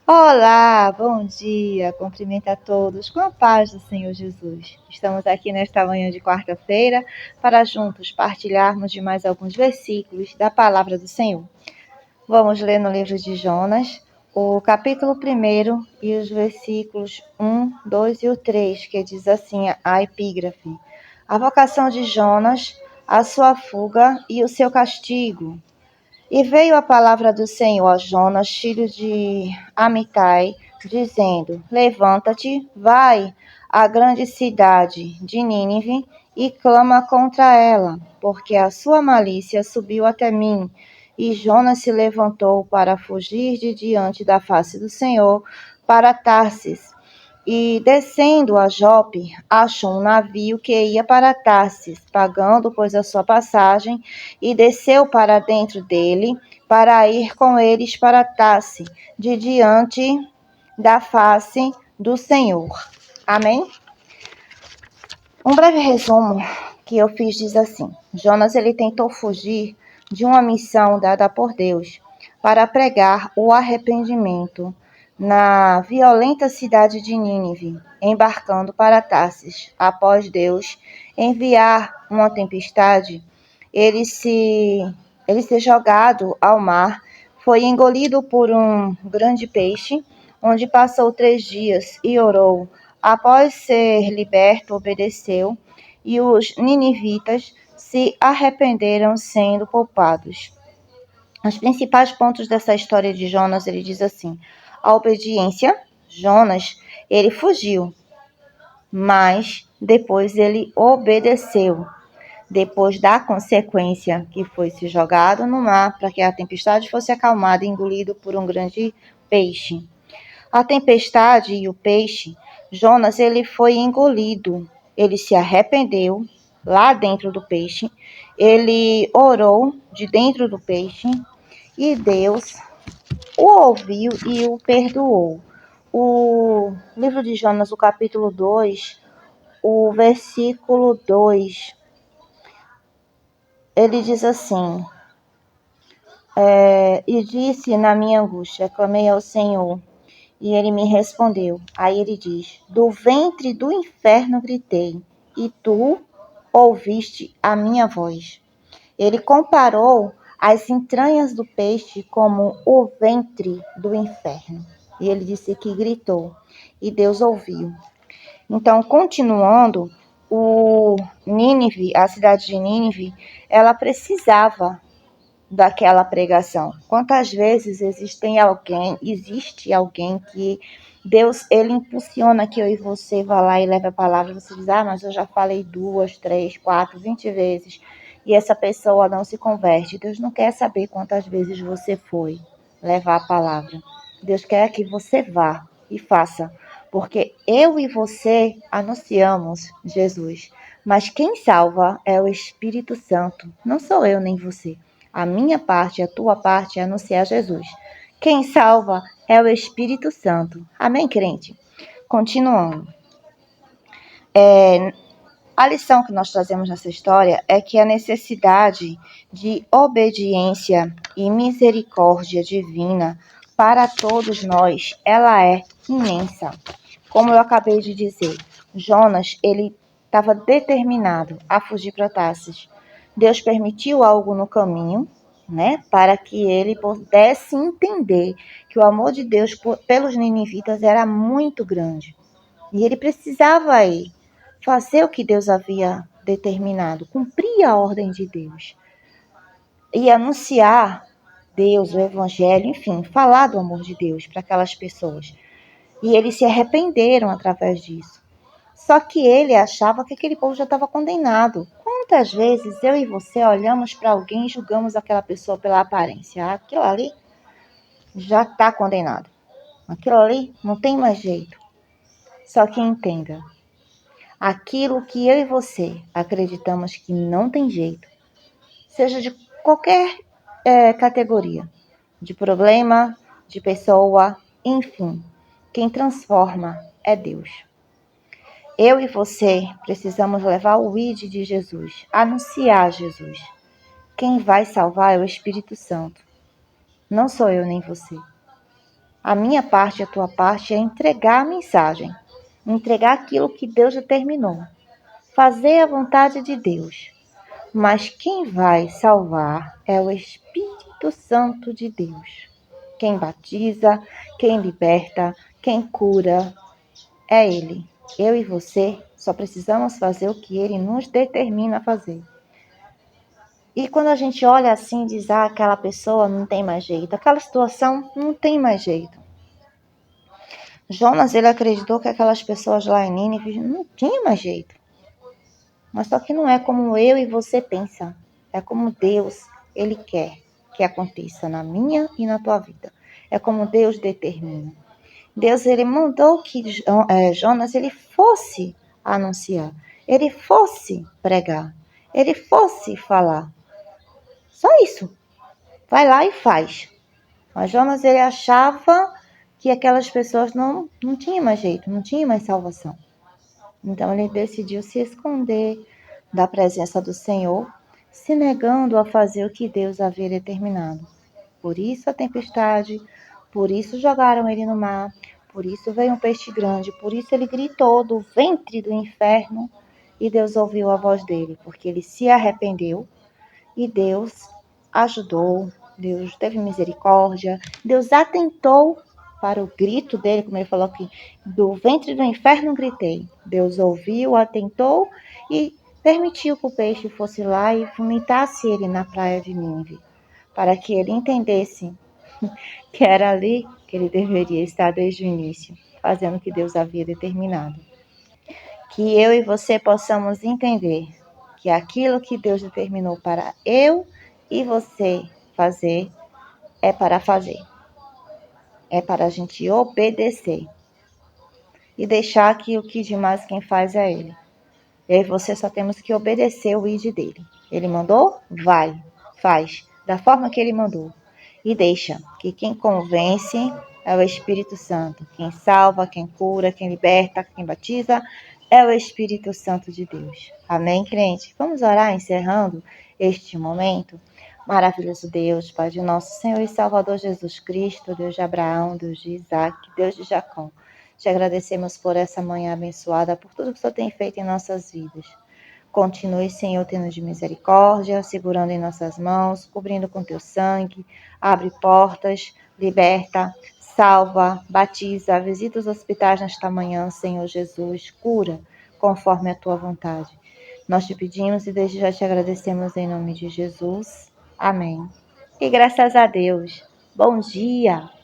Olá, bom dia, cumprimento a todos com a paz do Senhor Jesus. Estamos aqui nesta manhã de quarta-feira para juntos partilharmos de mais alguns versículos da palavra do Senhor. Vamos ler no livro de Jonas, o capítulo 1 e os versículos 1, 2 e o 3, que diz assim a epígrafe: A vocação de Jonas, a sua fuga e o seu castigo. E veio a palavra do Senhor a Jonas, filho de Amitai, dizendo: Levanta-te, vai à grande cidade de Nínive e clama contra ela, porque a sua malícia subiu até mim. E Jonas se levantou para fugir de diante da face do Senhor para Tarsis. E, descendo a Jope, achou um navio que ia para Tarsis, pagando, pois, a sua passagem, e desceu para dentro dele, para ir com eles para Tarsis, de diante da face do Senhor. Amém? Um breve resumo que eu fiz diz assim: Jonas ele tentou fugir de uma missão dada por Deus para pregar o arrependimento na violenta cidade de Nínive, embarcando para Tarsis. Após Deus enviar uma tempestade, ele ser jogado ao mar, foi engolido por um grande peixe, onde passou 3 dias e orou. Após ser liberto, obedeceu, e os ninivitas se arrependeram, sendo poupados. Os principais pontos dessa história de Jonas, ele diz assim: a obediência, Jonas, ele fugiu, mas depois ele obedeceu, depois da consequência, que foi se jogado no mar para que a tempestade fosse acalmada e engolido por um grande peixe. A tempestade e o peixe, Jonas, ele foi engolido, ele se arrependeu lá dentro do peixe, ele orou de dentro do peixe e Deus o ouviu e o perdoou. O livro de Jonas, o capítulo 2, o versículo 2, ele diz assim: E disse na minha angústia, clamei ao Senhor, e ele me respondeu. Aí ele diz: Do ventre do inferno gritei, e tu ouviste a minha voz. Ele comparou as entranhas do peixe como o ventre do inferno. E ele disse que gritou, e Deus ouviu. Então, continuando, a cidade de Nínive, ela precisava daquela pregação. Quantas vezes existe alguém que Deus, ele impulsiona que eu e você vá lá e leve a palavra, você diz: mas eu já falei 2, 3, 4, 20 vezes, e essa pessoa não se converte. Deus não quer saber quantas vezes você foi levar a palavra. Deus quer que você vá e faça, porque eu e você anunciamos Jesus, mas quem salva é o Espírito Santo, não sou eu nem você. A minha parte, a tua parte é anunciar Jesus. Quem salva é o Espírito Santo. Amém, crente? Continuando. A lição que nós trazemos nessa história é que a necessidade de obediência e misericórdia divina para todos nós, ela é imensa. Como eu acabei de dizer, Jonas, ele estava determinado a fugir para Tarsis. Deus permitiu algo no caminho, né, para que ele pudesse entender que o amor de Deus pelos ninivitas era muito grande. E ele precisava ir fazer o que Deus havia determinado, cumprir a ordem de Deus. E anunciar Deus, o Evangelho, enfim, falar do amor de Deus para aquelas pessoas. E eles se arrependeram através disso. Só que ele achava que aquele povo já estava condenado. Quantas vezes eu e você olhamos para alguém e julgamos aquela pessoa pela aparência? Aquilo ali já está condenado. Aquilo ali não tem mais jeito. Só que entenda, aquilo que eu e você acreditamos que não tem jeito, seja de qualquer categoria, de problema, de pessoa, enfim, quem transforma é Deus. Eu e você precisamos levar o ID de Jesus, anunciar Jesus. Quem vai salvar é o Espírito Santo. Não sou eu nem você. A minha parte e a tua parte é entregar a mensagem, entregar aquilo que Deus determinou, fazer a vontade de Deus. Mas quem vai salvar é o Espírito Santo de Deus. Quem batiza, quem liberta, quem cura é Ele. Eu e você só precisamos fazer o que Ele nos determina a fazer. E quando a gente olha assim, diz, aquela pessoa não tem mais jeito, aquela situação não tem mais jeito. Jonas, ele acreditou que aquelas pessoas lá em Nínive não tinham mais jeito. Mas só que não é como eu e você pensa. É como Deus, Ele quer que aconteça na minha e na tua vida. É como Deus determina. Deus, Ele mandou que Jonas, ele fosse anunciar. Ele fosse pregar. Ele fosse falar. Só isso. Vai lá e faz. Mas Jonas, ele achava que aquelas pessoas não tinham mais jeito, não tinham mais salvação. Então ele decidiu se esconder da presença do Senhor, se negando a fazer o que Deus havia determinado. Por isso a tempestade, por isso jogaram ele no mar, por isso veio um peixe grande, por isso ele gritou do ventre do inferno e Deus ouviu a voz dele, porque ele se arrependeu e Deus ajudou, Deus teve misericórdia, Deus atentou para o grito dele, como ele falou aqui, do ventre do inferno gritei. Deus ouviu, atentou e permitiu que o peixe fosse lá e vomitasse ele na praia de Nínive, para que ele entendesse que era ali que ele deveria estar desde o início, fazendo o que Deus havia determinado. Que eu e você possamos entender que aquilo que Deus determinou para eu e você fazer é para fazer. É para a gente obedecer. E deixar que o que demais quem faz é Ele. Eu e você só temos que obedecer o id dele. Ele mandou? Vai, faz, da forma que Ele mandou. E deixa que quem convence é o Espírito Santo. Quem salva, quem cura, quem liberta, quem batiza é o Espírito Santo de Deus. Amém, crente? Vamos orar encerrando este momento. Maravilhoso Deus, Pai de nosso Senhor e Salvador Jesus Cristo, Deus de Abraão, Deus de Isaac, Deus de Jacó. Te agradecemos por essa manhã abençoada, por tudo que o Senhor tem feito em nossas vidas. Continue, Senhor, tendo de misericórdia, segurando em nossas mãos, cobrindo com teu sangue, abre portas, liberta, salva, batiza, visita os hospitais nesta manhã, Senhor Jesus, cura, conforme a tua vontade. Nós te pedimos e desde já te agradecemos em nome de Jesus. Amém. E graças a Deus. Bom dia!